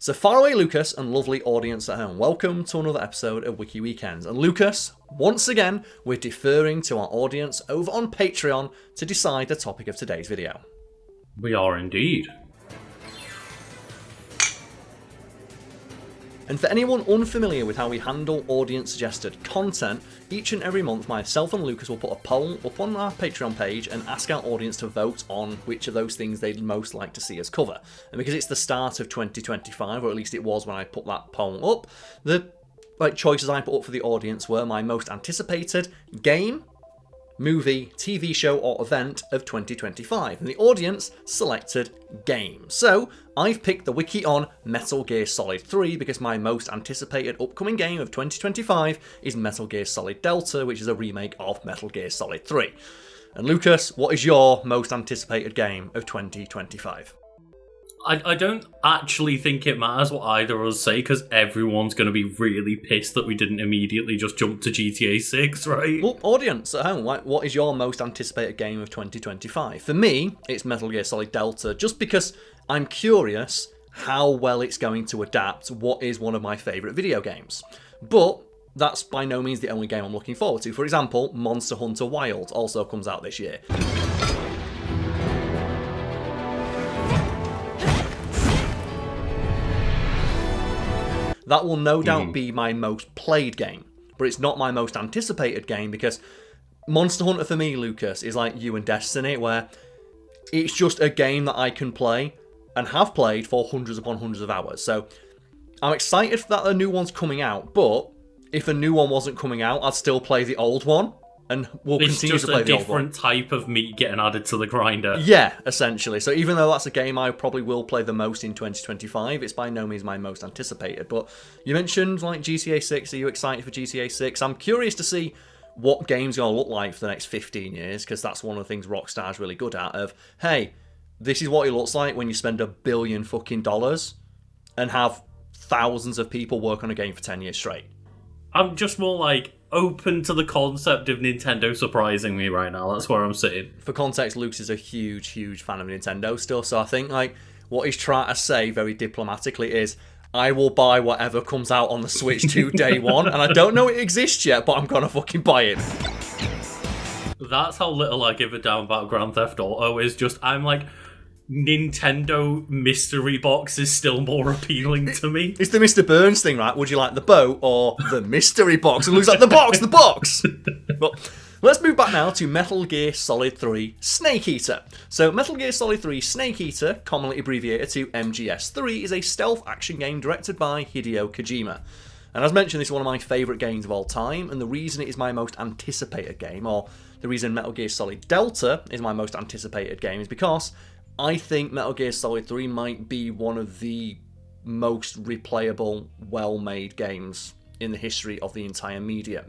So far away Lucas and lovely audience at home, welcome to another episode of Wiki Weekends. And Lucas, once again, we're deferring to our audience over on Patreon to decide the topic of today's video. We are indeed. And for anyone unfamiliar with how we handle audience-suggested content, each and every month myself and Lucas will put a poll up on our Patreon page and ask our audience to vote on which of those things they'd most like to see us cover. And because it's the start of 2025, or at least it was when I put that poll up, the choices I put up for the audience were my most anticipated game, movie, TV show or event of 2025, and the audience selected game. So I've picked the wiki on Metal Gear Solid 3 because my most anticipated upcoming game of 2025 is Metal Gear Solid Delta, which is a remake of Metal Gear Solid 3. And Lucas, what is your most anticipated game of 2025? I don't actually think it matters what either of us say, because everyone's going to be really pissed that we didn't immediately just jump to GTA 6, right? Well, audience at home, what is your most anticipated game of 2025? For me, it's Metal Gear Solid Delta, just because I'm curious how well it's going to adapt what is one of my favourite video games. But that's by no means the only game I'm looking forward to. For example, Monster Hunter Wilds also comes out this year. That will no doubt be my most played game, but it's not my most anticipated game because Monster Hunter for me, Lucas, is like you and Destiny, where it's just a game that I can play and have played for hundreds upon hundreds of hours. So I'm excited that a new one's coming out, but if a new one wasn't coming out, I'd still play the old one. And we'll continue to play the old one. It's just a different type of meat getting added to the grinder. Yeah, essentially. So even though that's a game I probably will play the most in 2025, it's by no means my most anticipated. But you mentioned like GTA 6. Are you excited for GTA 6? I'm curious to see what game's going to look like for the next 15 years, because that's one of the things Rockstar's really good at. Of, hey, this is what it looks like when you spend $1 billion fucking dollars and have thousands of people work on a game for 10 years straight. I'm just more like open to the concept of Nintendo surprising me right now. That's where I'm sitting. For context, Luke's is a huge, huge fan of Nintendo still, so I think like what he's trying to say very diplomatically is, I will buy whatever comes out on the Switch 2 day one, and I don't know it exists yet, but I'm gonna fucking buy it. That's how little I give a damn about Grand Theft Auto. Is just, I'm like, Nintendo mystery box is still more appealing to me. It's the Mr. Burns thing, right? Would you like the boat or the mystery box? It looks like the box! But let's move back now to Metal Gear Solid 3 Snake Eater. So Metal Gear Solid 3 Snake Eater, commonly abbreviated to MGS3, is a stealth action game directed by Hideo Kojima. And as mentioned, this is one of my favourite games of all time, and the reason it is my most anticipated game, or the reason Metal Gear Solid Delta is my most anticipated game, is because I think Metal Gear Solid 3 might be one of the most replayable, well-made games in the history of the entire media.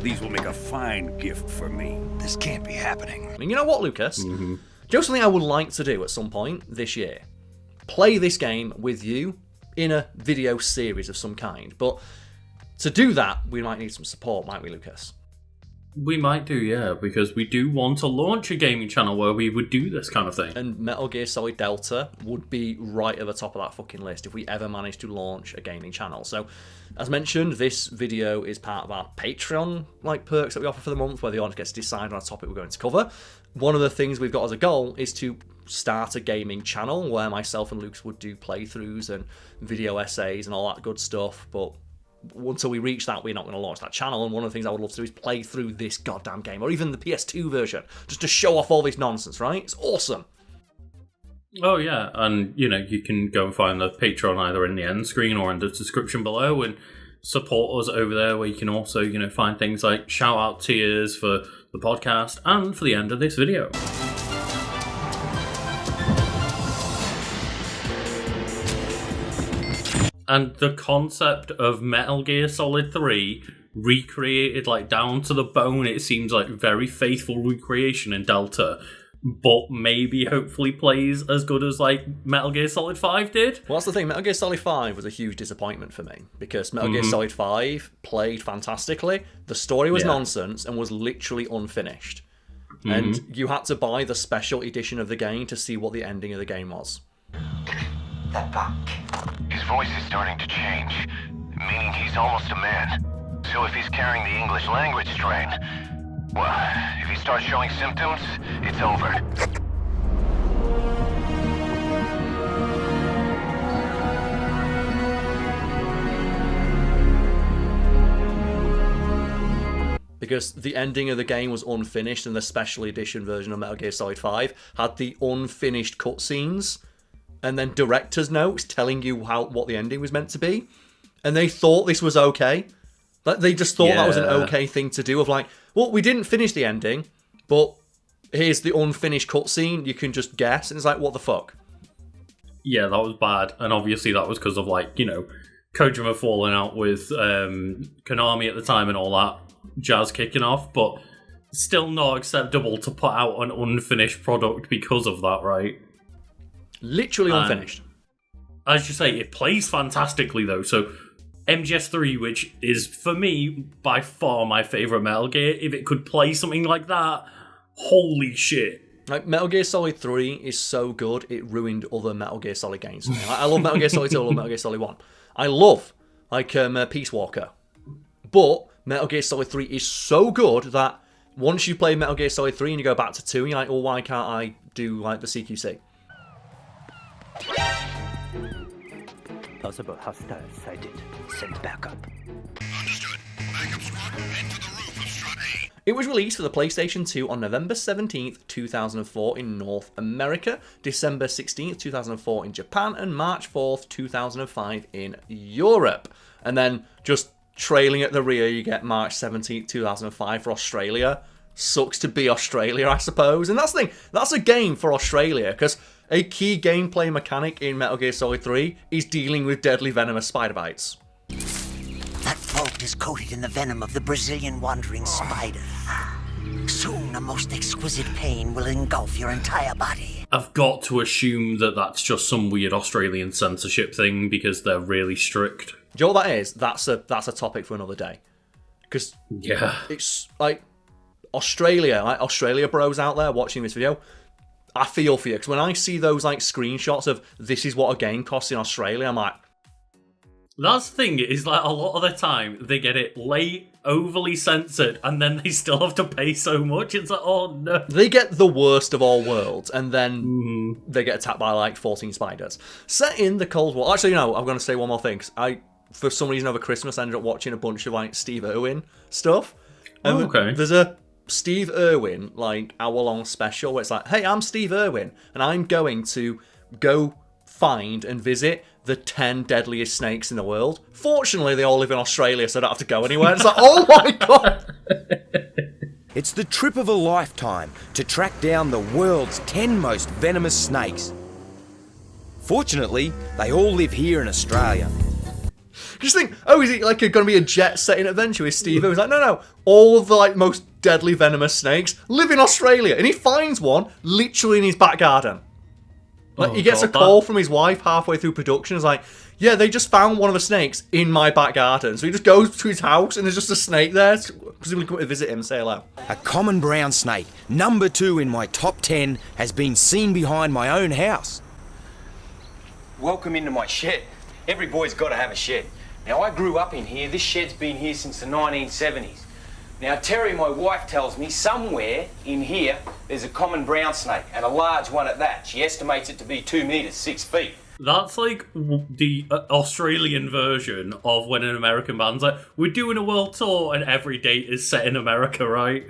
These will make a fine gift for me. This can't be happening. And you know what, Lucas? Just something I would like to do at some point this year. Play this game with you in a video series of some kind. But to do that, we might need some support, might we, Lucas? We might do, yeah, because we do want to launch a gaming channel where we would do this kind of thing. And Metal Gear Solid Delta would be right at the top of that fucking list if we ever managed to launch a gaming channel. So, as mentioned, this video is part of our Patreon perks that we offer for the month, where the audience gets to decide on a topic we're going to cover. One of the things we've got as a goal is to start a gaming channel where myself and Luke would do playthroughs and video essays and all that good stuff, but until we reach that, we're not going to launch that channel. And one of the things I would love to do is play through this goddamn game, or even the PS2 version, just to show off all this nonsense, right? It's awesome. Oh yeah, and you can go and find the Patreon either in the end screen or in the description below, and support us over there, where you can also find things like shout out tiers for the podcast and for the end of this video. And the concept of Metal Gear Solid 3 recreated down to the bone, it seems like very faithful recreation in Delta, but maybe hopefully plays as good as Metal Gear Solid 5 did. Well, that's the thing. Metal Gear Solid 5 was a huge disappointment for me, because Metal Gear Solid 5 played fantastically. The story was nonsense and was literally unfinished. And you had to buy the special edition of the game to see what the ending of the game was. that back. His voice is starting to change, meaning he's almost a man. So if he's carrying the English language strain, well, if he starts showing symptoms, it's over. Because the ending of the game was unfinished, and the special edition version of Metal Gear Solid 5 had the unfinished cutscenes and then director's notes telling you what the ending was meant to be. And they thought this was okay. Like, they just thought that was an okay thing to do, of like, well, we didn't finish the ending, but here's the unfinished cutscene, you can just guess. And it's like, what the fuck? Yeah, that was bad. And obviously that was because of, like, you know, Kojima falling out with Konami at the time and all that jazz kicking off, but still not acceptable to put out an unfinished product because of that, right? Literally unfinished. As you say, it plays fantastically though. So MGS3, which is for me by far my favourite Metal Gear, if it could play something like that, holy shit. Like, Metal Gear Solid 3 is so good, it ruined other Metal Gear Solid games. Like, I love Metal Gear Solid 2, I love Metal Gear Solid 1. I love, like, Peace Walker. But Metal Gear Solid 3 is so good that once you play Metal Gear Solid 3 and you go back to 2, and you're like, oh, why can't I do, like, the CQC? Possible hostile sighted. Send backup. Understood. Backup squad, head to the roof of Strut A. It was released for the PlayStation 2 on November 17th, 2004 in North America, December 16th, 2004 in Japan, and March 4th, 2005 in Europe. And then just trailing at the rear, you get March 17th, 2005 for Australia. Sucks to be Australia, I suppose. And that's the thing, that's a game for Australia, because a key gameplay mechanic in Metal Gear Solid 3 is dealing with deadly venomous spider bites. That vault is coated in the venom of the Brazilian wandering spider. Soon a most exquisite pain will engulf your entire body. I've got to assume that that's just some weird Australian censorship thing because they're really strict. Do you know what that is? That's a topic for another day. Because it's like Australia bros out there watching this video, I feel for you. Because when I see those like screenshots of this is what a game costs in Australia, I'm like... That's the thing, is like a lot of the time they get it late, overly censored, and then they still have to pay so much. It's like, oh no. They get the worst of all worlds, and then they get attacked by like 14 spiders. Set in the Cold War. Actually, no, I'm going to say one more thing. I, for some reason over Christmas, I ended up watching a bunch of like Steve Irwin stuff. And okay. There's a Steve Irwin like hour-long special where it's like, hey, I'm Steve Irwin, and I'm going to go find and visit the 10 deadliest snakes in the world. Fortunately, they all live in Australia, so I don't have to go anywhere. It's like, oh my god! It's the trip of a lifetime to track down the world's 10 most venomous snakes. Fortunately, they all live here in Australia. Just think, oh, is it like going to be a jet-setting adventure with Steve? It was like, no, all of the like most deadly venomous snakes live in Australia, and he finds one literally in his back garden. Like, he gets a call from his wife halfway through production. It's like, yeah, they just found one of the snakes in my back garden. So he just goes to his house and there's just a snake there. Presumably come to visit him and say hello. A common brown snake, number 2 in my top 10, has been seen behind my own house. Welcome into my shed. Every boy's got to have a shed. Now, I grew up in here. This shed's been here since the 1970s. Now, Terry, my wife, tells me somewhere in here there's a common brown snake, and a large one at that. She estimates it to be 2 metres, 6 feet. That's like the Australian version of when an American band's like, we're doing a world tour and every date is set in America, right?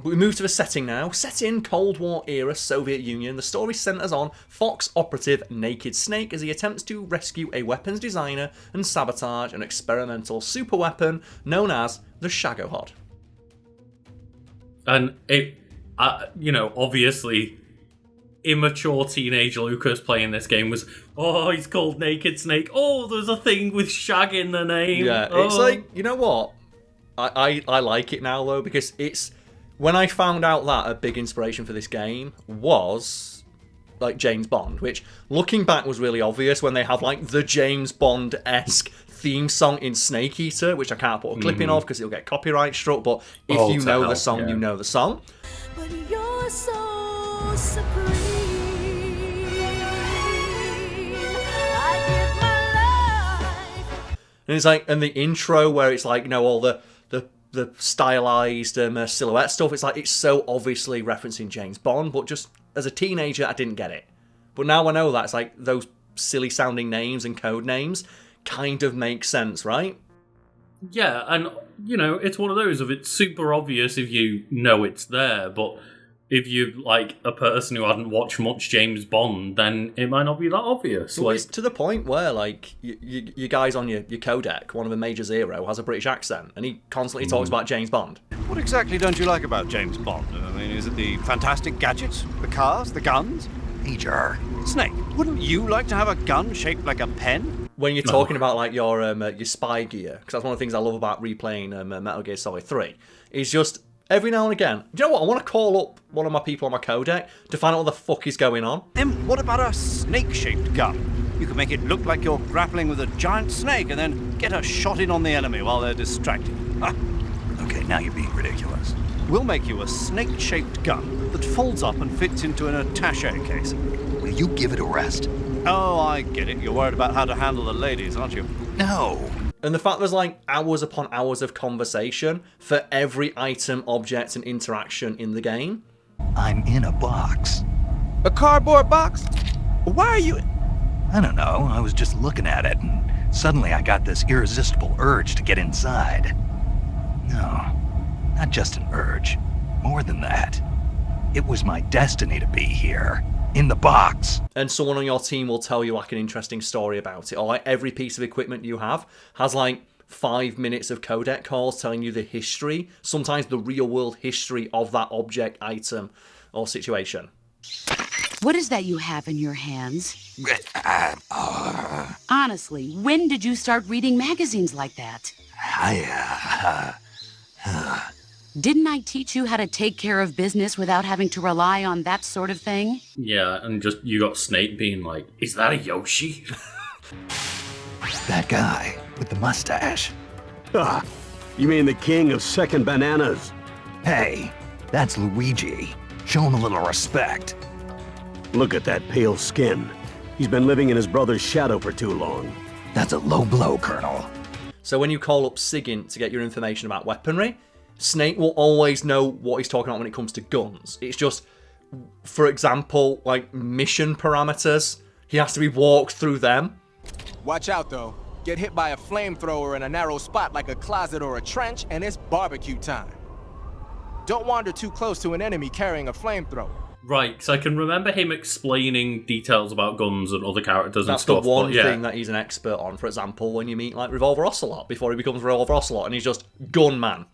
We move to the setting now. Set in Cold War era Soviet Union, the story centres on Fox operative Naked Snake as he attempts to rescue a weapons designer and sabotage an experimental superweapon known as the Shagohod. And it, obviously, immature teenage Lucas playing this game was, oh, he's called Naked Snake. Oh, there's a thing with shag in the name. Yeah, it's like, you know what? I like it now, though, because it's... When I found out that a big inspiration for this game was, like, James Bond, which, looking back, was really obvious when they have, like, the James Bond-esque theme song in Snake Eater, which I can't put a clip in of because it'll get copyright struck, but if you know the song, you know the song. But you're so supreme. I And it's like, and the intro where it's like, all the stylized silhouette stuff, it's like, it's so obviously referencing James Bond, but just as a teenager, I didn't get it. But now I know that, it's like, those silly sounding names and code names kind of make sense, right? Yeah, and, it's one of those of it's super obvious if you know it's there, but if you're, like, a person who hadn't watched much James Bond, then it might not be that obvious. Well, it's to the point where, like, you guys on your codec, one of the Major Zero, has a British accent, and he constantly talks about James Bond. What exactly don't you like about James Bond? I mean, is it the fantastic gadgets, the cars, the guns? Major. Snake, wouldn't you like to have a gun shaped like a pen? When you're talking about, like, your spy gear, because that's one of the things I love about replaying Metal Gear Solid 3, is just, every now and again, do you know what, I want to call up one of my people on my codec to find out what the fuck is going on. Then what about a snake-shaped gun? You can make it look like you're grappling with a giant snake and then get a shot in on the enemy while they're distracted. Okay, now you're being ridiculous. We'll make you a snake-shaped gun that folds up and fits into an attaché case. Will you give it a rest? Oh, I get it. You're worried about how to handle the ladies, aren't you? No. And the fact there's like hours upon hours of conversation for every item, object, and interaction in the game. I'm in a box. A cardboard box? Why are you... I don't know. I was just looking at it, and suddenly I got this irresistible urge to get inside. No, not just an urge. More than that. It was my destiny to be here. In the box. And someone on your team will tell you like an interesting story about it. Or like every piece of equipment you have has like 5 minutes of codec calls telling you the history, sometimes the real world history of that object, item, or situation. What is that you have in your hands? Honestly, when did you start reading magazines like that? Didn't I teach you how to take care of business without having to rely on that sort of thing? Yeah, and just you got Snake being like, is that a Yoshi? That guy with the mustache. Ah, you mean the king of second bananas? Hey, that's Luigi. Show him a little respect. Look at that pale skin. He's been living in his brother's shadow for too long. That's a low blow, Colonel. So when you call up SIGINT to get your information about weaponry, Snake will always know what he's talking about when it comes to guns. It's just, for example, like mission parameters. He has to be walked through them. Watch out, though. Get hit by a flamethrower in a narrow spot like a closet or a trench, and it's barbecue time. Don't wander too close to an enemy carrying a flamethrower. Right, because I can remember him explaining details about guns and other characters and That's stuff. the one thing that he's an expert on. For example, when you meet like Revolver Ocelot before he becomes Revolver Ocelot, and he's just gunman.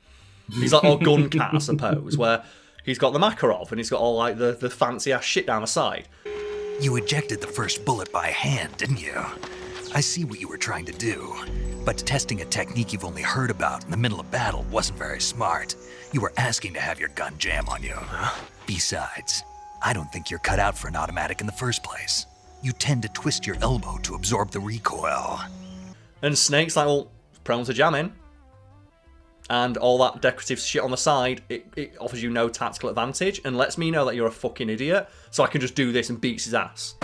He's like, or gun cat, I suppose, where he's got the Makarov and he's got all like the fancy ass shit down the side. You ejected the first bullet by hand, didn't you? I see what you were trying to do, but testing a technique you've only heard about in the middle of battle wasn't very smart. You were asking to have your gun jam on you. Besides, I don't think you're cut out for an automatic in the first place. You tend to twist your elbow to absorb the recoil. And Snake's like, well, prone to jamming. And all that decorative shit on the side, it offers you no tactical advantage and lets me know that you're a fucking idiot, so I can just do this and beats his ass.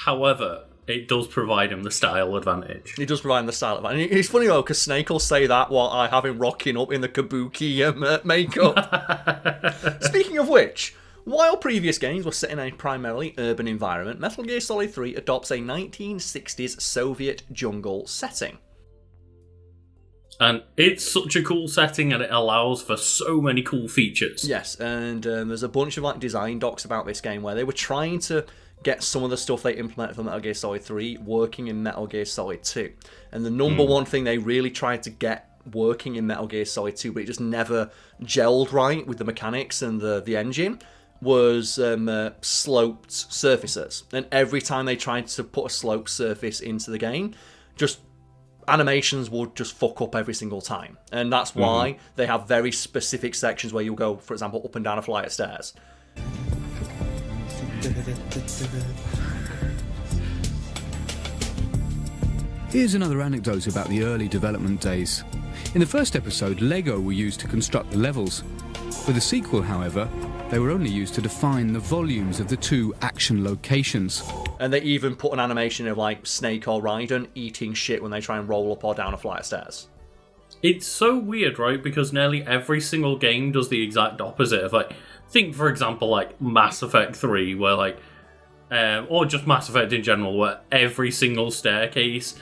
However, it does provide him the style advantage. It does provide him the style advantage. It's funny though, because Snake will say that while I have him rocking up in the kabuki makeup. Speaking of which, while previous games were set in a primarily urban environment, Metal Gear Solid 3 adopts a 1960s Soviet jungle setting. And it's such a cool setting and it allows for so many cool features. Yes, and there's a bunch of like design docs about this game where they were trying to get some of the stuff they implemented for Metal Gear Solid 3 working in Metal Gear Solid 2. And the number one thing they really tried to get working in Metal Gear Solid 2, but it just never gelled right with the mechanics and the engine, was sloped surfaces. And every time they tried to put a sloped surface into the game, just animations would just fuck up every single time. And that's why they have very specific sections where you'll go, for example, up and down a flight of stairs. Here's another anecdote about the early development days. In the first episode, Lego were used to construct the levels. For the sequel, however, they were only used to define the volumes of the two action locations. And they even put an animation of like Snake or Raiden eating shit when they try and roll up or down a flight of stairs. It's so weird, right? Because nearly every single game does the exact opposite of like, think for example like Mass Effect 3, where like, or just Mass Effect in general, where every single staircase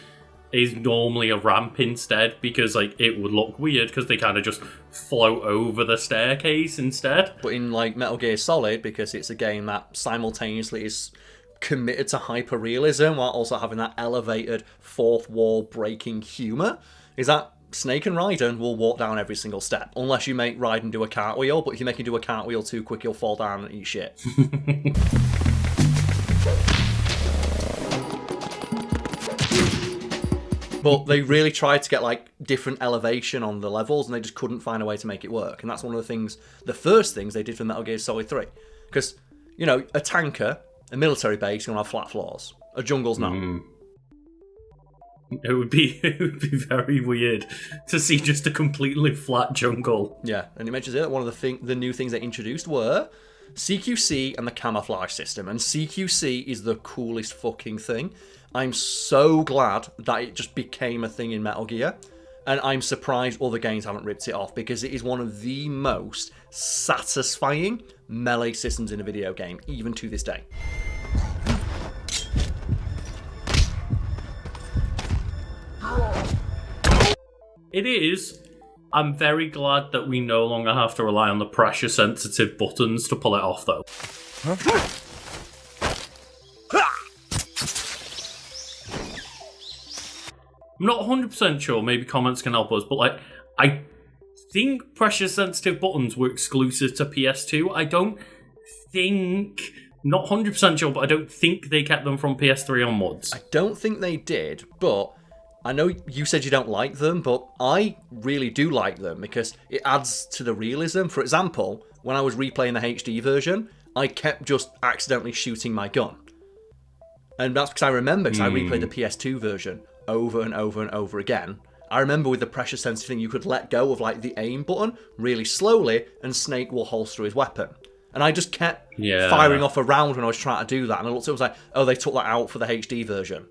is normally a ramp instead, because like it would look weird because they kind of just float over the staircase instead. But in like Metal Gear Solid, because it's a game that simultaneously is committed to hyper-realism while also having that elevated fourth wall breaking humour, is that Snake and Raiden will walk down every single step, unless you make Raiden do a cartwheel, but if you make him do a cartwheel too quick, he'll fall down and eat shit. But they really tried to get like different elevation on the levels, and they just couldn't find a way to make it work. And that's one of the things, the first things they did for Metal Gear Solid 3. Because, you know, a tanker, a military base, is going to have flat floors. A jungle's not. It would be very weird to see just a completely flat jungle. Yeah, and it mentions it. One of the new things they introduced were CQC and the camouflage system. And CQC is the coolest fucking thing. I'm so glad that it just became a thing in Metal Gear. And I'm surprised other games haven't ripped it off, because it is one of the most satisfying melee systems in a video game, even to this day. It is. I'm very glad that we no longer have to rely on the pressure-sensitive buttons to pull it off, though. I'm not 100% sure, maybe comments can help us, but like, I think pressure-sensitive buttons were exclusive to PS2. I don't think, not 100% sure, but I don't think they kept them from PS3 onwards. I don't think they did, but I know you said you don't like them, but I really do like them because it adds to the realism. For example, when I was replaying the HD version, I kept just accidentally shooting my gun. And that's because I remember, because I replayed the PS2 version over and over and over again. I remember with the pressure sensitive thing, you could let go of like the aim button really slowly, and Snake will holster his weapon. And I just kept firing off a round when I was trying to do that. And I looked at it, was like, oh, they took that out for the HD version.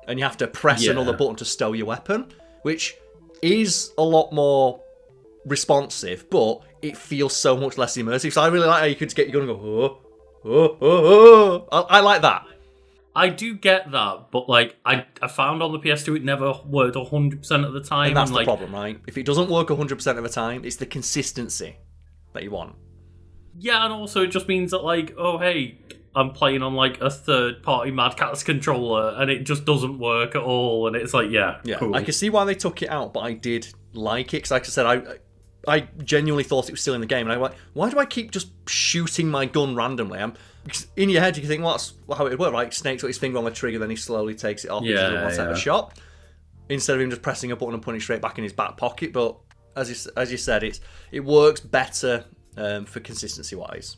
And you have to press another button to stow your weapon, which is a lot more responsive, but it feels so much less immersive. So I really like how you could get your gun and go, I like that. I do get that, but like I found on the PS2 it never worked 100% of the time. And that's the problem, right? If it doesn't work 100% of the time, it's the consistency that you want. Yeah, and also it just means that like, oh hey, I'm playing on like a third-party Mad Catz controller, and it just doesn't work at all, and it's like, yeah, cool. I can see why they took it out, but I did like it, because like I said, I genuinely thought it was still in the game, and I was like, why do I keep just shooting my gun randomly? Because in your head you can think, well, that's how it would work, right? Snake's got his finger on the trigger, then he slowly takes it off because he doesn't want to have a shot, instead of him just pressing a button and putting it straight back in his back pocket. But as you said, it works better for consistency-wise.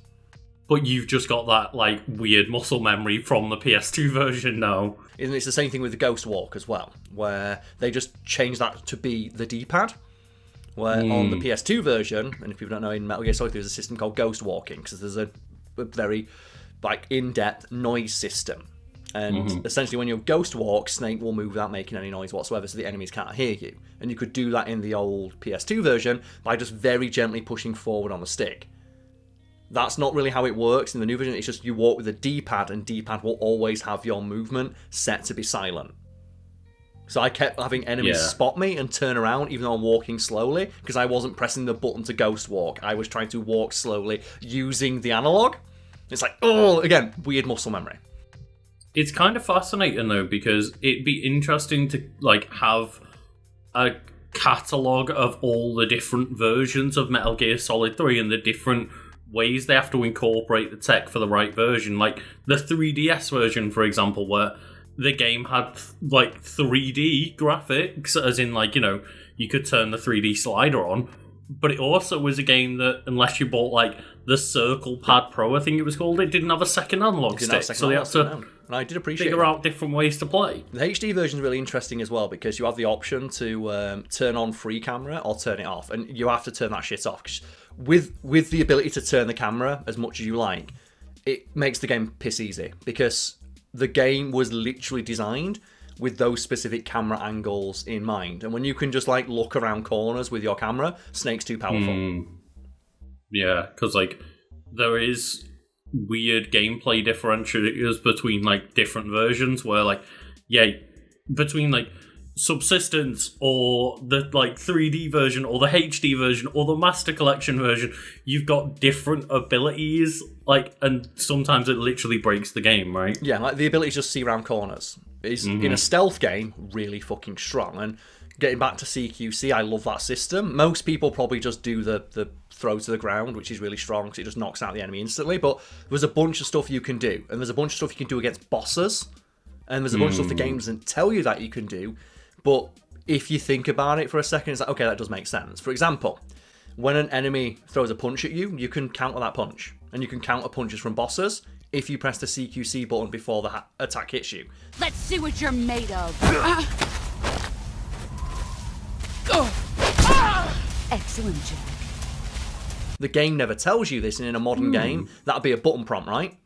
But you've just got that like weird muscle memory from the PS2 version now. And it's the same thing with the Ghost Walk as well, where they just changed that to be the D-pad. Where on the PS2 version, and if people don't know, in Metal Gear Solid there's a system called Ghost Walking, because there's a very like in-depth noise system. And essentially when you ghost walk, Snake will move without making any noise whatsoever, so the enemies can't hear you. And you could do that in the old PS2 version by just very gently pushing forward on the stick. That's not really how it works in the new version. It's just you walk with a D-pad, and D-pad will always have your movement set to be silent. So I kept having enemies spot me and turn around even though I'm walking slowly, because I wasn't pressing the button to ghost walk. I was trying to walk slowly using the analog. It's like, oh, again, weird muscle memory. It's kind of fascinating though, because it'd be interesting to like have a catalogue of all the different versions of Metal Gear Solid 3 and the different ways they have to incorporate the tech for the right version. Like the 3DS version, for example, where the game had like 3D graphics, as in like, you know, you could turn the 3D slider on, but it also was a game that, unless you bought like the Circle Pad Pro, I think it was called, it didn't have a second analog stick, so they had to and I did appreciate figure out different ways to play. The HD version is really interesting as well, because you have the option to turn on free camera or turn it off, and you have to turn that shit off. 'Cause with the ability to turn the camera as much as you like, it makes the game piss easy, because the game was literally designed with those specific camera angles in mind. And when you can just like look around corners with your camera, Snake's too powerful. Yeah, because like there is weird gameplay differentiators between like different versions where like, yeah, between like Subsistence or the like 3D version or the HD version or the Master Collection version, you've got different abilities, like, and sometimes it literally breaks the game, right? Yeah, like the ability to just see around corners is in a stealth game really fucking strong. And getting back to CQC, I love that system. Most people probably just do the throw to the ground, which is really strong because it just knocks out the enemy instantly, but there's a bunch of stuff you can do, and there's a bunch of stuff you can do against bosses, and there's a bunch of stuff the game doesn't tell you that you can do. But if you think about it for a second, it's like, okay, that does make sense. For example, when an enemy throws a punch at you, you can counter that punch. And you can counter punches from bosses if you press the CQC button before the attack hits you. Let's see what you're made of. Excellent, Jack. The game never tells you this, and in a modern game, that'd be a button prompt, right?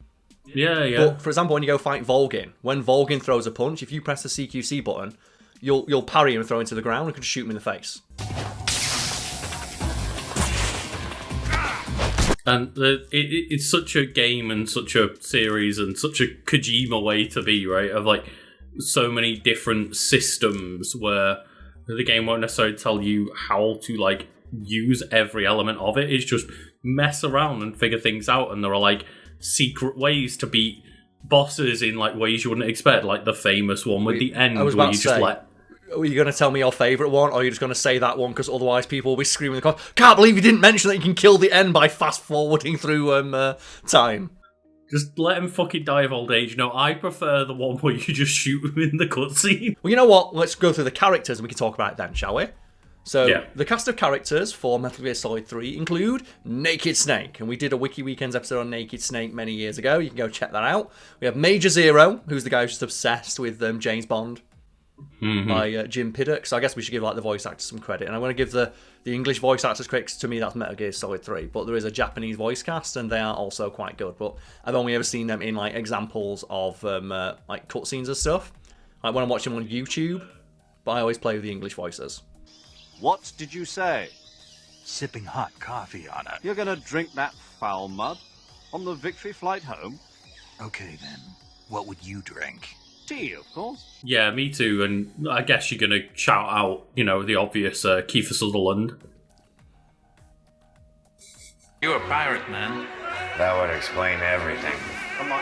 Yeah. But for example, when you go fight Volgin, when Volgin throws a punch, if you press the CQC button, you'll parry him and throw him to the ground and can shoot him in the face. And it's such a game and such a series and such a Kojima way to be, right? Of like so many different systems where the game won't necessarily tell you how to like use every element of it. It's just mess around and figure things out, and there are like secret ways to beat bosses in like ways you wouldn't expect, like the famous one with the end where you just let... Are you going to tell me your favourite one, or are you just going to say that one because otherwise people will be screaming in the car, can't believe you didn't mention that you can kill the end by fast-forwarding through time? Just let him fucking die of old age. No, I prefer the one where you just shoot him in the cutscene. Well, you know what? Let's go through the characters and we can talk about it then, shall we? So, the cast of characters for Metal Gear Solid 3 include Naked Snake, and we did a Wiki Weekends episode on Naked Snake many years ago. You can go check that out. We have Major Zero, who's the guy who's just obsessed with James Bond, by Jim Piddock. So I guess we should give like the voice actors some credit, and I want to give the English voice actors credit, 'cause to me that's Metal Gear Solid 3, but there is a Japanese voice cast and they are also quite good, but I've only ever seen them in like examples of like cutscenes and stuff, like when I'm watching them on YouTube, but I always play with the English voices. What did you say? Sipping hot coffee on it. You're gonna drink that foul mud on the victory flight home? Okay then, what would you drink? Tea, of course. Yeah, me too, and I guess you're gonna shout out, you know, the obvious Kiefer Sutherland. You're a pirate, man. That would explain everything. Come on.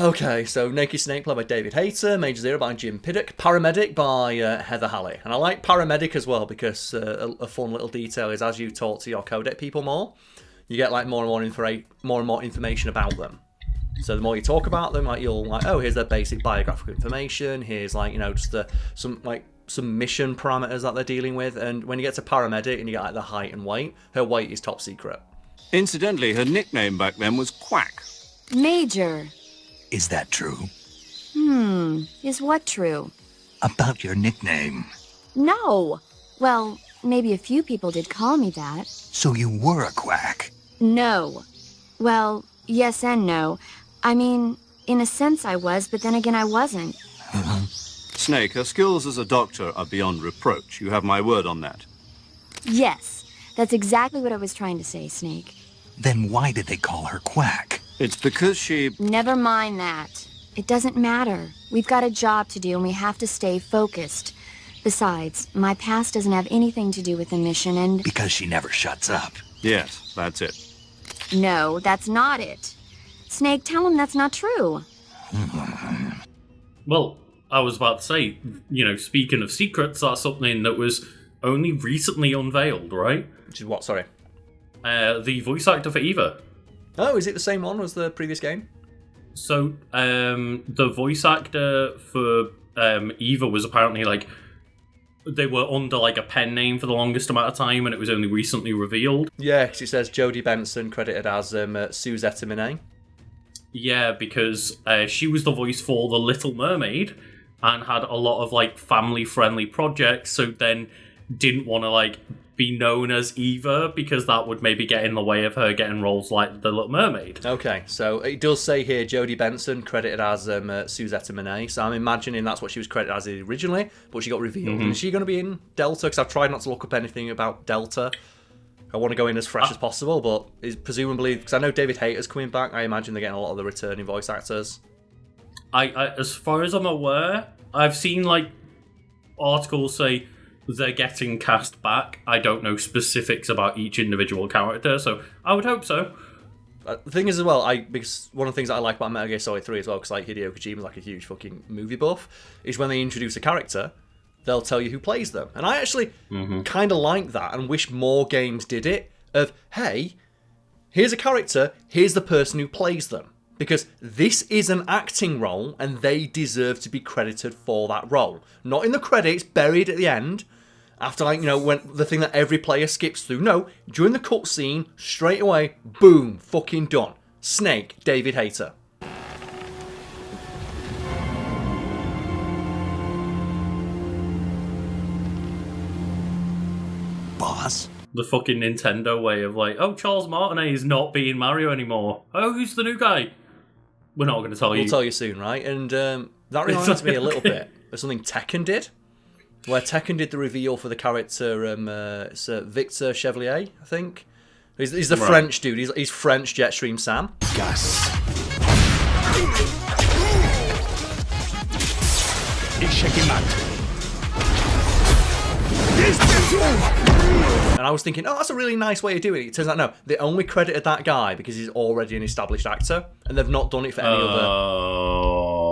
Okay, so Naked Snake played by David Hayter, Major Zero by Jim Piddock, Paramedic by Heather Halley. And I like Paramedic as well because a fun little detail is as you talk to your codec people more, you get like more and more information about them. So the more you talk about them, like you'll like, oh, here's their basic biographical information. Here's like, you know, just some mission parameters that they're dealing with. And when you get to Paramedic and you get like the height and weight, her weight is top secret. Incidentally, her nickname back then was Quack. Major. Is that true? Is what true? About your nickname. No. Well, maybe a few people did call me that. So you were a quack? No. Well, yes and no. I mean, in a sense I was, but then again I wasn't. Snake, her skills as a doctor are beyond reproach. You have my word on that. Yes, that's exactly what I was trying to say, Snake. Then why did they call her Quack? It's because she... Never mind that. It doesn't matter. We've got a job to do and we have to stay focused. Besides, my past doesn't have anything to do with the mission and... Because she never shuts up. Yes, that's it. No, that's not it. Snake, tell him that's not true. Well, I was about to say, you know, speaking of secrets, that's something that was only recently unveiled, right? Which is what, sorry? The voice actor for Eva. Oh, is it the same one as the previous game? So, the voice actor for Eva was apparently, like, they were under, like, a pen name for the longest amount of time, and it was only recently revealed. Yeah, because it says Jodie Benson credited as Suzette Minet. Yeah, because she was the voice for The Little Mermaid, and had a lot of, like, family-friendly projects, so then didn't want to, like, be known as either, because that would maybe get in the way of her getting roles like The Little Mermaid. Okay, so it does say here Jodie Benson credited as Suzette Monet, so I'm imagining that's what she was credited as originally, but she got revealed. Is she going to be in Delta? Because I've tried not to look up anything about Delta. I want to go in as fresh as possible, but is presumably, because I know David Hayter's coming back, I imagine they're getting a lot of the returning voice actors. I as far as I'm aware, I've seen like articles say they're getting cast back. I don't know specifics about each individual character, so I would hope so. The thing is as well, because one of the things that I like about Metal Gear Solid 3 as well, because like Hideo Kojima's like a huge fucking movie buff, is when they introduce a character, they'll tell you who plays them. And I actually kind of like that and wish more games did it, of, hey, here's a character, here's the person who plays them. Because this is an acting role, and they deserve to be credited for that role. Not in the credits, buried at the end, after, like, you know, when the thing that every player skips through. No, during the cutscene, straight away, boom, fucking done. Snake, David Hayter. Boss? The fucking Nintendo way of like, oh, Charles Martinet is not being Mario anymore. Oh, who's the new guy? We're not going to tell you. We'll tell you soon, right? And that reminds me a little bit of something Tekken did. Where Tekken did the reveal for the character Victor Chevalier, I think. He's the French dude. He's French Jetstream Sam. Gas. And I was thinking, oh, that's a really nice way of doing it. It turns out, no, they only credited that guy because he's already an established actor, and they've not done it for any other.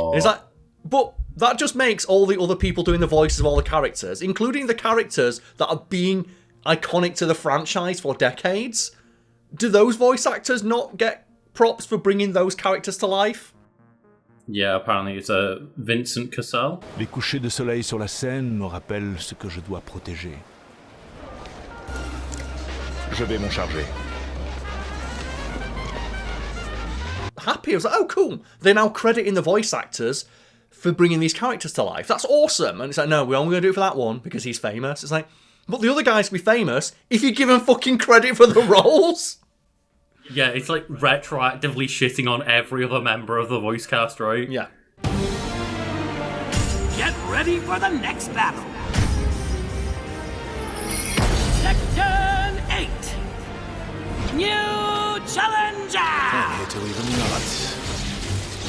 And it's like, but that just makes all the other people doing the voices of all the characters, including the characters that are being iconic to the franchise for decades, do those voice actors not get props for bringing those characters to life? Yeah, apparently it's Vincent Cassel. Les couchers de soleil sur la Seine me rappellent ce que je dois protéger. Je vais m'en charger. Happy, I was like, oh cool, they're now crediting the voice actors for bringing these characters to life. That's awesome. And it's like, no, we're only going to do it for that one because he's famous. It's like, but the other guys can be famous if you give them fucking credit for the roles. Yeah, it's like retroactively shitting on every other member of the voice cast, right? Yeah. Get ready for the next battle. Section 8. New challenger. I'm here to leave a nut.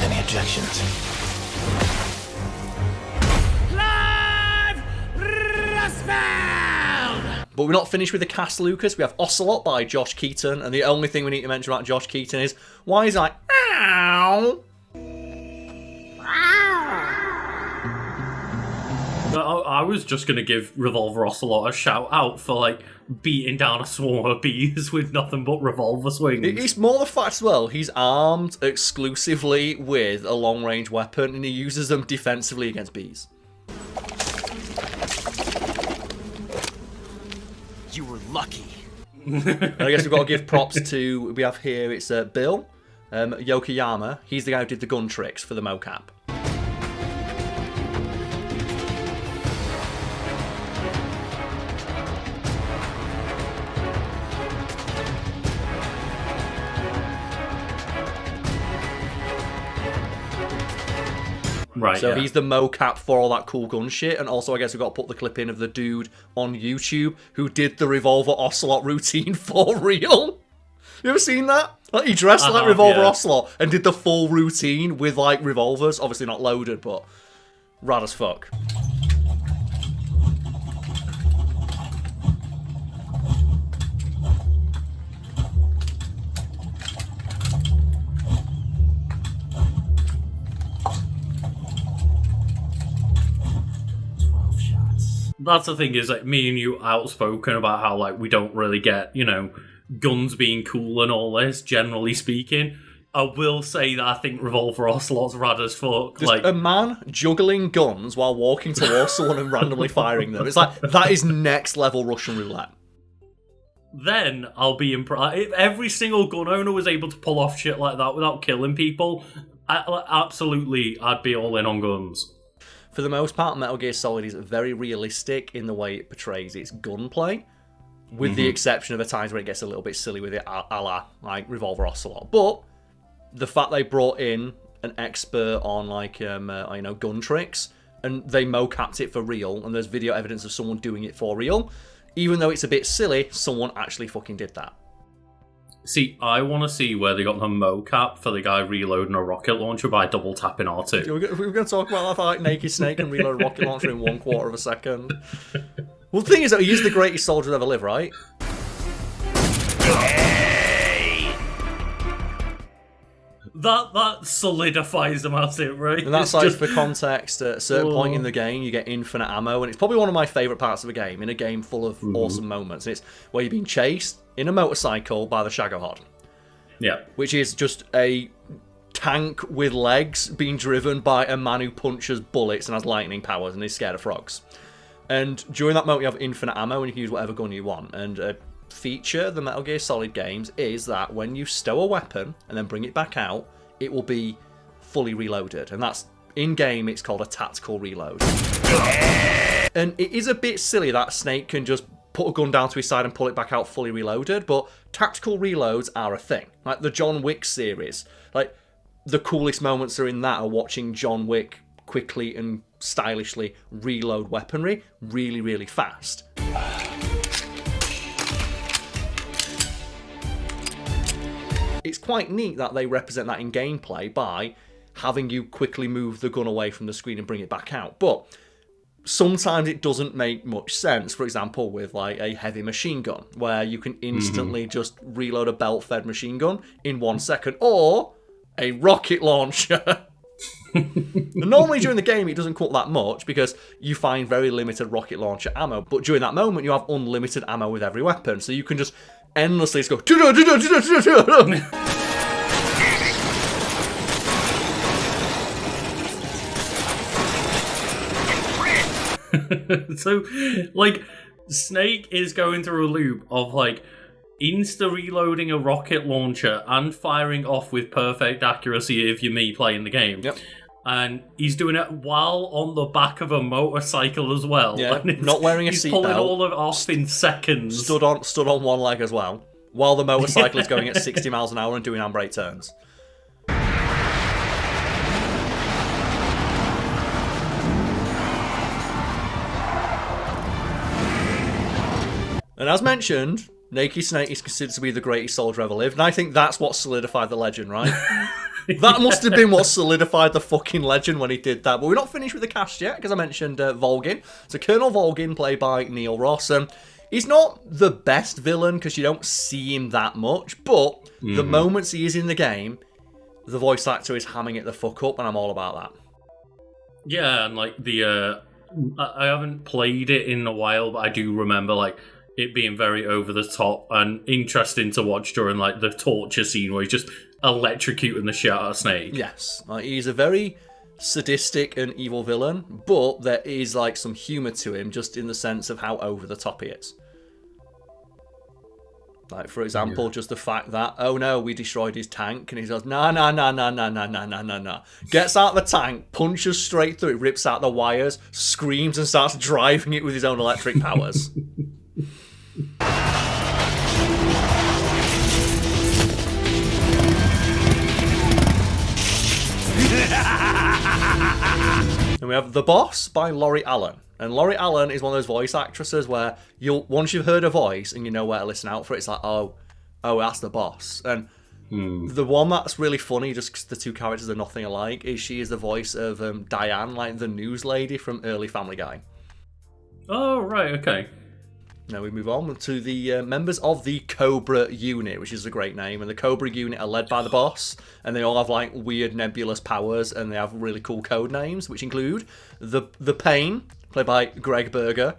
Any objections? Clive Rusfeld. But we're not finished with the cast, Lucas. We have Ocelot by Josh Keaton, and the only thing we need to mention about Josh Keaton is why he's like, ow. I was just going to give Revolver Ocelot a shout out for like beating down a swarm of bees with nothing but revolver swings. It's more the fact as well, he's armed exclusively with a long range weapon and he uses them defensively against bees. You were lucky. I guess we've got to give props to, we have here, it's Bill Yokoyama. He's the guy who did the gun tricks for the mocap. Right, so he's the mocap for all that cool gun shit, and also I guess we've got to put the clip in of the dude on YouTube who did the Revolver Ocelot routine for real. You ever seen that? Like, he dressed like Revolver Ocelot and did the full routine with like revolvers, obviously not loaded, but rad as fuck. That's the thing, is like me and you outspoken about how like we don't really get, you know, guns being cool and all this, generally speaking. I will say that I think Revolver Ocelot's rad as fuck. Just like a man juggling guns while walking towards someone and randomly firing them. It's like, that is next level Russian roulette. Then I'll be impressed. If every single gun owner was able to pull off shit like that without killing people, absolutely, I'd be all in on guns. For the most part, Metal Gear Solid is very realistic in the way it portrays its gunplay. with the exception of the times where it gets a little bit silly with it, a la like Revolver Ocelot. But the fact they brought in an expert on like gun tricks, and they mocapped it for real, and there's video evidence of someone doing it for real, even though it's a bit silly, someone actually fucking did that. See, I want to see where they got the mocap for the guy reloading a rocket launcher by double tapping R2. We're going to talk about that, like Naked Snake and reload a rocket launcher in 1/4 of a second. Well, the thing is that he's the greatest soldier to ever live, right? That solidifies them at it, right? And that's for context. At a certain point in the game, you get infinite ammo, and it's probably one of my favourite parts of a game, in a game full of awesome moments. It's where you're being chased in a motorcycle by the Shagohod. Yeah. Which is just a tank with legs being driven by a man who punches bullets and has lightning powers and is scared of frogs. And during that moment, you have infinite ammo, and you can use whatever gun you want. And a feature of the Metal Gear Solid games is that when you stow a weapon and then bring it back out, it will be fully reloaded. And that's, in-game, it's called a tactical reload. And it is a bit silly that Snake can just put a gun down to his side and pull it back out fully reloaded, but tactical reloads are a thing. Like the John Wick series, like the coolest moments are in that, are watching John Wick quickly and stylishly reload weaponry really, really fast. It's quite neat that they represent that in gameplay by having you quickly move the gun away from the screen and bring it back out. But sometimes it doesn't make much sense. For example, with like a heavy machine gun, where you can instantly just reload a belt-fed machine gun in 1 second, or a rocket launcher. Normally during the game it doesn't cut that much because you find very limited rocket launcher ammo, but during that moment you have unlimited ammo with every weapon, so you can just endlessly just go So like Snake is going through a loop of like insta reloading a rocket launcher and firing off with perfect accuracy if you're me playing the game. Yep. And he's doing it while on the back of a motorcycle as well. Yeah, not wearing a seatbelt. He's pulling all of it off in seconds. Stood on one leg as well, while the motorcycle is going at 60 miles an hour and doing handbrake turns. And as mentioned, Naked Snake is considered to be the greatest soldier ever lived, and I think that's what solidified the legend, right? That must have been what solidified the fucking legend when he did that. But we're not finished with the cast yet, because I mentioned Volgin. So Colonel Volgin, played by Neil Ross. He's not the best villain, because you don't see him that much, but the moments he is in the game, the voice actor is hamming it the fuck up, and I'm all about that. Yeah, and like I haven't played it in a while, but I do remember like it being very over the top and interesting to watch during like the torture scene where he's just electrocuting the shit out of Snake. Yes, he's a very sadistic and evil villain, but there is like some humour to him, just in the sense of how over the top he is. Like, for example, just the fact that, oh no, we destroyed his tank, and he goes, nah. Gets out the tank, punches straight through it, rips out the wires, screams, and starts driving it with his own electric powers. And we have The Boss by Laurie Allen. And Laurie Allen is one of those voice actresses where once you've heard a voice and you know where to listen out for it, it's like, oh, that's the boss. And the one that's really funny, just 'cause the two characters are nothing alike, is she is the voice of Diane, like the news lady from early Family Guy. Oh, right, okay. Now we move on to the members of the Cobra Unit, which is a great name. And the Cobra Unit are led by the boss, and they all have like weird nebulous powers, and they have really cool code names, which include the Pain, played by Greg Berger.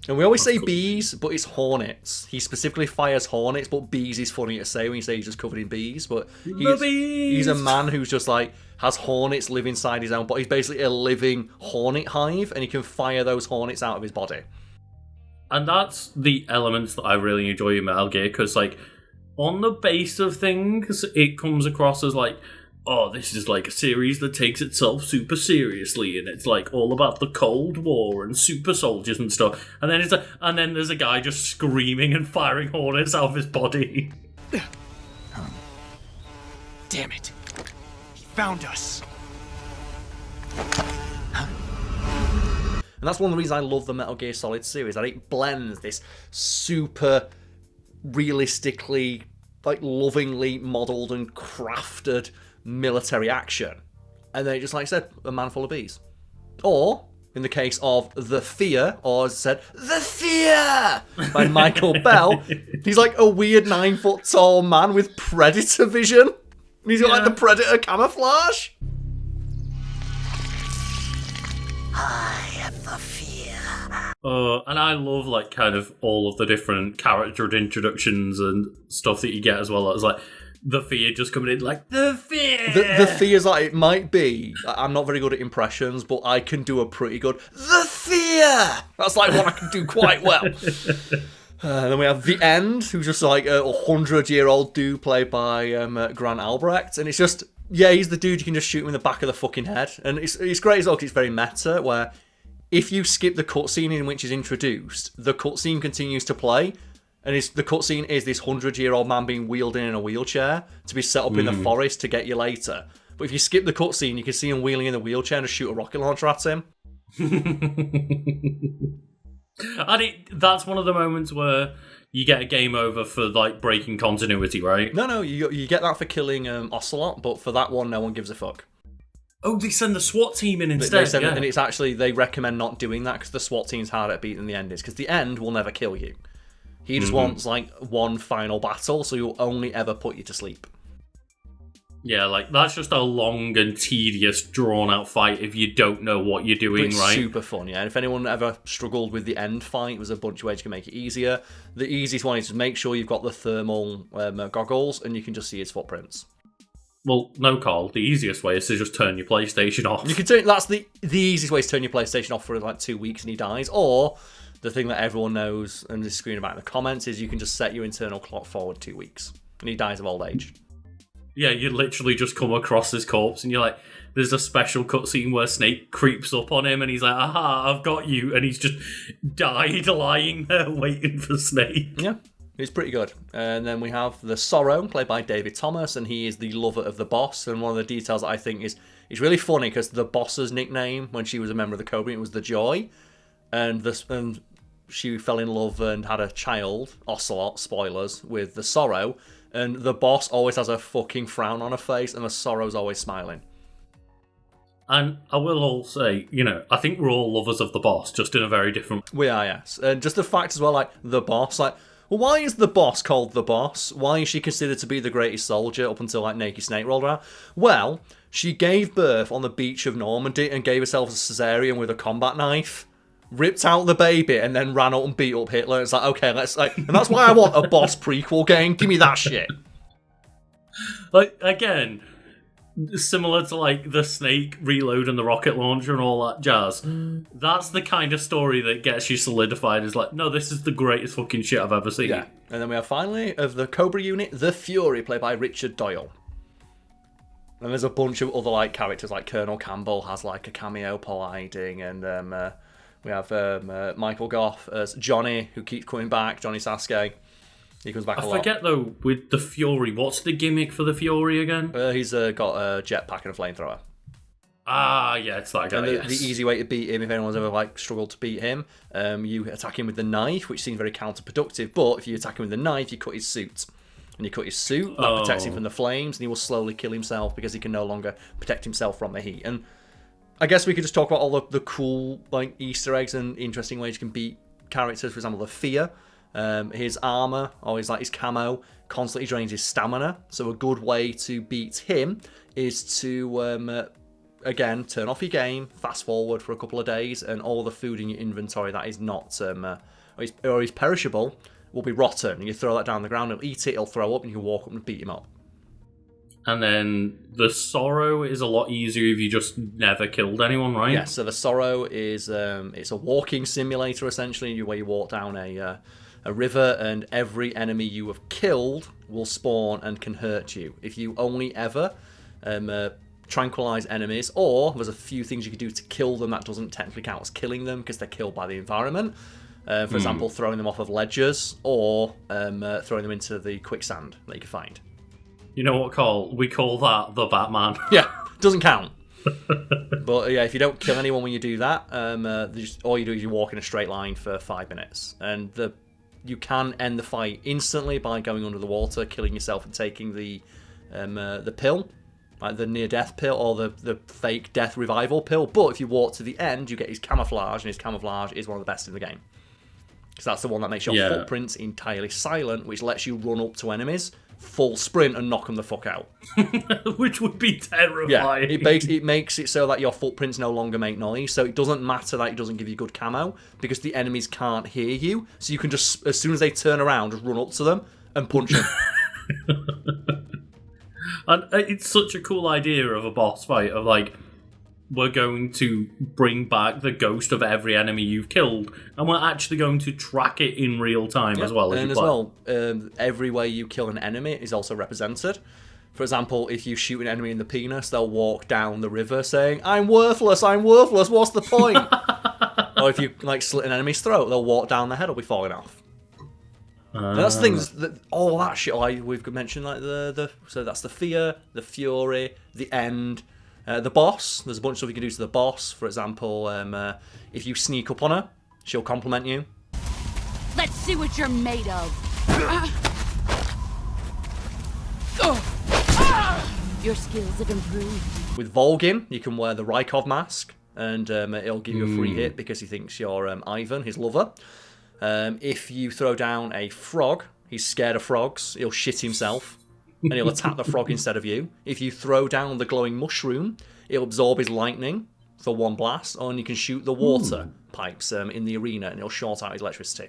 And we always say bees, but it's hornets. He specifically fires hornets, but bees is funny to say when you say he's just covered in bees. But he's a man who's just like has hornets live inside his own body. He's basically a living hornet hive, and he can fire those hornets out of his body. And that's the elements that I really enjoy in Metal Gear, because, like, on the base of things, it comes across as, like, oh, this is like a series that takes itself super seriously, and it's like all about the Cold War and super soldiers and stuff. And then there's a guy just screaming and firing hornets out of his body. Damn it. He found us. And that's one of the reasons I love the Metal Gear Solid series, that it blends this super realistically, like lovingly modelled and crafted military action. And then it just, like I said, a man full of bees. Or, in the case of The Fear, or as I said, The Fear by Michael Bell, he's like a weird 9 foot tall man with predator vision. And he's got like the predator camouflage. I am the Fear. And I love like kind of all of the different character introductions and stuff that you get as well. It's like the Fear just coming in like the Fear. The Fear's like, it might be, I'm not very good at impressions, but I can do a pretty good The Fear. That's like what I can do quite well. Then we have The End, who's just like a 100-year-old dude played by Grant Albrecht, and it's just, yeah, he's the dude you can just shoot him in the back of the fucking head. And it's great as well because it's very meta, where if you skip the cutscene in which he's introduced, the cutscene continues to play, and the cutscene is this 100-year-old man being wheeled in a wheelchair to be set up in the forest to get you later. But if you skip the cutscene, you can see him wheeling in the wheelchair and just shoot a rocket launcher at him. And that's one of the moments where you get a game over for like breaking continuity, right? No, you get that for killing Ocelot, but for that one, no one gives a fuck. Oh, they send the SWAT team in instead. And it's actually, they recommend not doing that because the SWAT team's harder to beat than the End is, because the End will never kill you. He just wants like one final battle, so he'll only ever put you to sleep. Yeah, like that's just a long and tedious, drawn-out fight if you don't know what you're doing, It's right? super fun, yeah. And if anyone ever struggled with the End fight, there's a bunch of ways you can make it easier. The easiest one is to make sure you've got the thermal goggles, and you can just see his footprints. Well, no, Karl. The easiest way is to just turn your PlayStation off. You can turn. That's the easiest way to turn your PlayStation off for like 2 weeks and he dies. Or the thing that everyone knows and is screaming about in the comments is you can just set your internal clock forward 2 weeks and he dies of old age. Yeah, you literally just come across his corpse and you're like, there's a special cutscene where Snake creeps up on him and he's like, aha, I've got you. And he's just died lying there waiting for Snake. Yeah, it's pretty good. And then we have the Sorrow, played by David Thomas, and he is the lover of the boss. And one of the details that I think is really funny because the boss's nickname when she was a member of the Cobra, it was the Joy. And she fell in love and had a child, Ocelot, spoilers, with the Sorrow. And the boss always has a fucking frown on her face, and the Sorrow's always smiling. And I will all say, I think we're all lovers of the boss, just in a very different... We are, yes. And just the fact as well, like, the boss, like, well, why is the boss called the boss? Why is she considered to be the greatest soldier up until, like, Naked Snake rolled around? Well, she gave birth on the beach of Normandy and gave herself a cesarean with a combat knife. Ripped out the baby and then ran out and beat up Hitler. It's like, okay, let's like, and that's why I want a boss prequel game. Give me that shit. Like, again, similar to like the Snake reload and the rocket launcher and all that jazz. That's the kind of story that gets you solidified as like, no, this is the greatest fucking shit I've ever seen. Yeah. And then we have finally of the Cobra unit, the Fury, played by Richard Doyle. And there's a bunch of other like characters, like Colonel Campbell has like a cameo, Paul Hiding, and we have Michael Goff as Johnny, who keeps coming back, Johnny Sasuke. He comes back a lot. I forget, though, with the Fury, what's the gimmick for the Fury again? He's got a jetpack and a flamethrower. Ah, yeah, it's that guy, And yes. the easy way to beat him, if anyone's ever like struggled to beat him, you attack him with the knife, which seems very counterproductive, but if you attack him with the knife, you cut his suit. And you cut his suit, that protects him from the flames, and he will slowly kill himself because he can no longer protect himself from the heat. And I guess we could just talk about all the cool like Easter eggs and interesting ways you can beat characters. For example, the Fear. His armor, or his camo, constantly drains his stamina. So a good way to beat him is to, again, turn off your game, fast forward for a couple of days, and all the food in your inventory that is not, or is perishable, will be rotten. And you throw that down the ground, it'll eat it, it'll throw up, and you can walk up and beat him up. And then the Sorrow is a lot easier if you just never killed anyone, right? Yeah, so the Sorrow is it's a walking simulator, essentially, where you walk down a river, and every enemy you have killed will spawn and can hurt you. If you only ever tranquilize enemies, or there's a few things you can do to kill them that doesn't technically count as killing them because they're killed by the environment. For example, throwing them off of ledges, or throwing them into the quicksand that you can find. You know what, Karl? We call that the Batman. Yeah, doesn't count. But yeah, if you don't kill anyone when you do that, all you do is you walk in a straight line for 5 minutes, and you can end the fight instantly by going under the water, killing yourself, and taking the pill, like the near-death pill or the fake death revival pill. But if you walk to the end, you get his camouflage, and his camouflage is one of the best in the game. Because that's the one that makes your footprints entirely silent, which lets you run up to enemies, full sprint, and knock them the fuck out. Which would be terrifying. Yeah, it makes it so that your footprints no longer make noise, so it doesn't matter that it doesn't give you good camo, because the enemies can't hear you, so you can just, as soon as they turn around, just run up to them and punch them. And it's such a cool idea of a boss fight, of like, we're going to bring back the ghost of every enemy you've killed, and we're actually going to track it in real time as well. Every way you kill an enemy is also represented. For example, if you shoot an enemy in the penis, they'll walk down the river saying, "I'm worthless, what's the point?" Or if you slit an enemy's throat, they'll walk down, their head will be falling off. That's things that all that shit we've mentioned, so that's the fear, the fury, the end. The boss, there's a bunch of stuff you can do to the boss. For example, if you sneak up on her, she'll compliment you. Let's see what you're made of. Your skills have improved. With Volgin, you can wear the Rykov mask, and it'll give you a free hit because he thinks you're Ivan, his lover. If you throw down a frog, he's scared of frogs, he'll shit himself. And he'll attack the frog instead of you. If you throw down the glowing mushroom, it'll absorb his lightning for one blast, and you can shoot the water pipes in the arena, and it'll short out his electricity.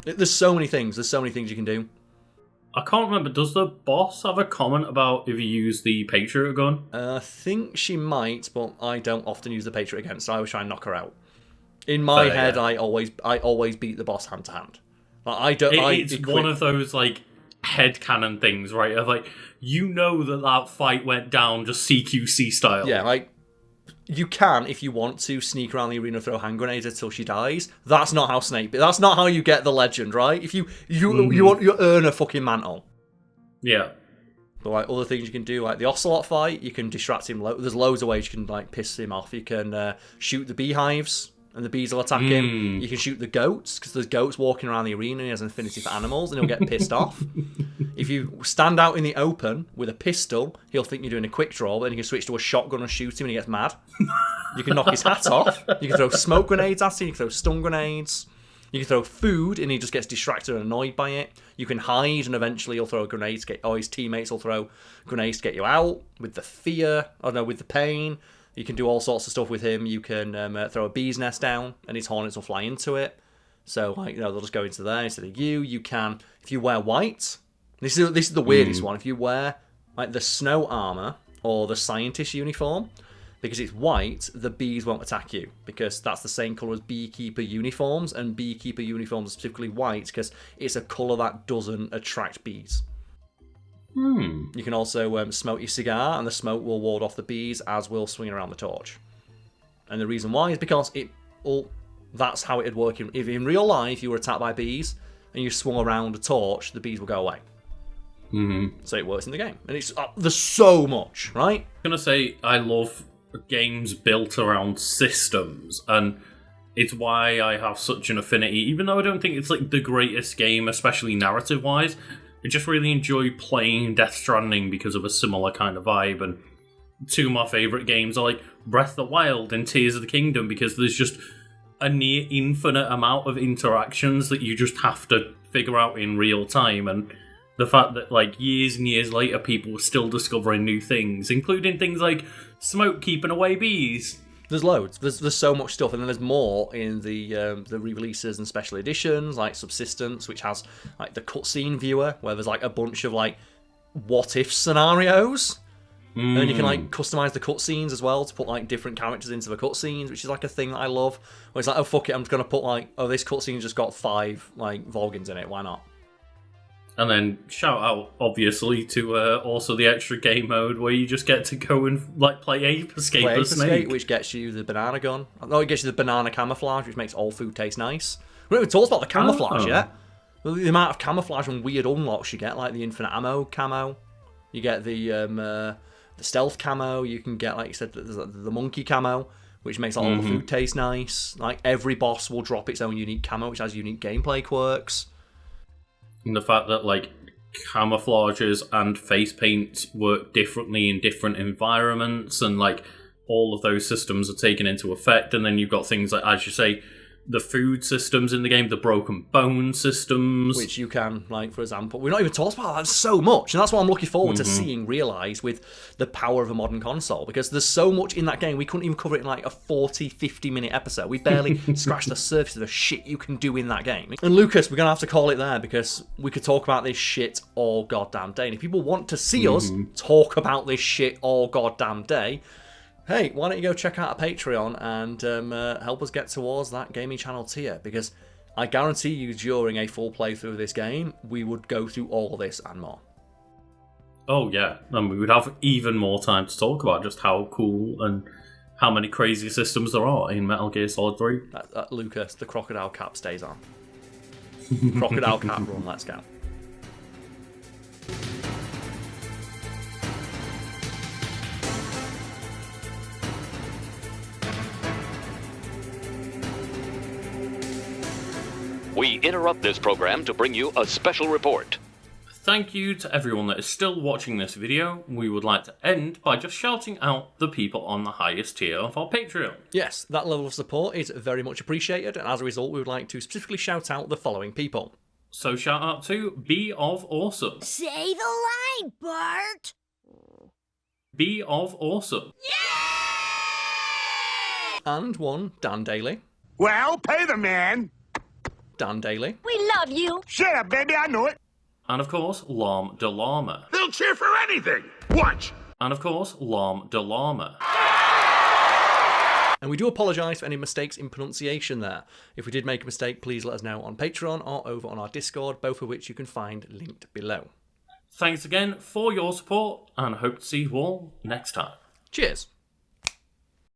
There's so many things. You can do. I can't remember. Does the boss have a comment about if you use the Patriot gun? I think she might, but I don't often use the Patriot again, so I always try and knock her out. In my head, I always beat the boss hand to hand. It's one of those headcanon things, right? Of that fight went down just CQC style. Yeah, you can, if you want to, sneak around the arena and throw hand grenades until she dies. That's not how that's not how you get the legend, right? If you earn a fucking mantle. Yeah. But other things you can do, like the Ocelot fight, you can distract him. There's loads of ways you can piss him off. You can shoot the beehives, and the bees will attack him. You can shoot the goats, because there's goats walking around the arena, and he has an affinity for animals, and he'll get pissed off. If you stand out in the open with a pistol, he'll think you're doing a quick draw, but then you can switch to a shotgun and shoot him, and he gets mad. You can knock his hat off. You can throw smoke grenades at him. You can throw stun grenades. You can throw food, and he just gets distracted and annoyed by it. You can hide, and eventually he'll throw a grenade his teammates will throw grenades to get you out. With the fear, with the pain. You can do all sorts of stuff with him. You can throw a bee's nest down, and his hornets will fly into it. So, they'll just go into there instead of you. You can, if you wear white, this is the weirdest one. If you wear the snow armor or the scientist uniform, because it's white, the bees won't attack you, because that's the same color as beekeeper uniforms, and beekeeper uniforms are specifically white because it's a color that doesn't attract bees. You can also smoke your cigar, and the smoke will ward off the bees, as will swinging around the torch. And the reason why is because that's how it'd work. If in real life you were attacked by bees and you swung around a torch, the bees will go away. So it works in the game, and there's so much, right? I'm gonna say I love games built around systems, and it's why I have such an affinity. Even though I don't think it's the greatest game, especially narrative-wise, I just really enjoy playing Death Stranding because of a similar kind of vibe. And two of my favourite games are Breath of the Wild and Tears of the Kingdom, because there's just a near infinite amount of interactions that you just have to figure out in real time. And the fact that years and years later people are still discovering new things, including things like smoke keeping away bees. There's loads. There's so much stuff, and then there's more in the re-releases and special editions, like Subsistence, which has the cutscene viewer, where there's a bunch of what if scenarios, And you can like customize the cutscenes as well to put like different characters into the cutscenes, which is like a thing that I love. Where it's like, oh fuck it, I'm just gonna put like, oh this cutscene just got 5 like Volgins in it, why not? And then shout out, obviously, to also the extra game mode where you just get to go and like play Ape Escape as Snake. Which gets you the banana gun. No, it gets you the banana camouflage, which makes all food taste nice. We haven't even talked about the camouflage yet. The amount of camouflage and weird unlocks you get, like the infinite ammo camo. You get the stealth camo. You can get, like you said, the monkey camo, which makes all the food taste nice. Like every boss will drop its own unique camo, which has unique gameplay quirks. And the fact that like camouflages and face paints work differently in different environments, and like all of those systems are taken into effect. And then you've got things like, as you say, the food systems in the game, the broken bone systems. Which you can, like, for example, we've not even talked about that so much, and that's what I'm looking forward to seeing realised with the power of a modern console, because there's so much in that game, we couldn't even cover it in like a 40-50 minute episode. We barely scratched the surface of the shit you can do in that game. And Lucas, we're going to have to call it there, because we could talk about this shit all goddamn day, and if people want to see us talk about this shit all goddamn day, hey, why don't you go check out our Patreon and help us get towards that gaming channel tier, because I guarantee you during a full playthrough of this game, we would go through all this and more. Oh yeah, and we would have even more time to talk about just how cool and how many crazy systems there are in Metal Gear Solid 3. Lucas, the crocodile cap stays on. Crocodile cap run, let's go. We interrupt this program to bring you a special report. Thank you to everyone that is still watching this video. We would like to end by just shouting out the people on the highest tier of our Patreon. Yes, that level of support is very much appreciated, and as a result, we would like to specifically shout out the following people. So shout out to Be of Awesome. Say the line, Bart! Be of Awesome. And one, Dan Daly. Well, pay the man! Dan Daly. We love you! Shut up, baby, I know it! And of course, Lam de Llama. They'll cheer for anything! Watch! And of course, Lam de Llama. And we do apologise for any mistakes in pronunciation there. If we did make a mistake, please let us know on Patreon or over on our Discord, both of which you can find linked below. Thanks again for your support, and I hope to see you all next time. Cheers!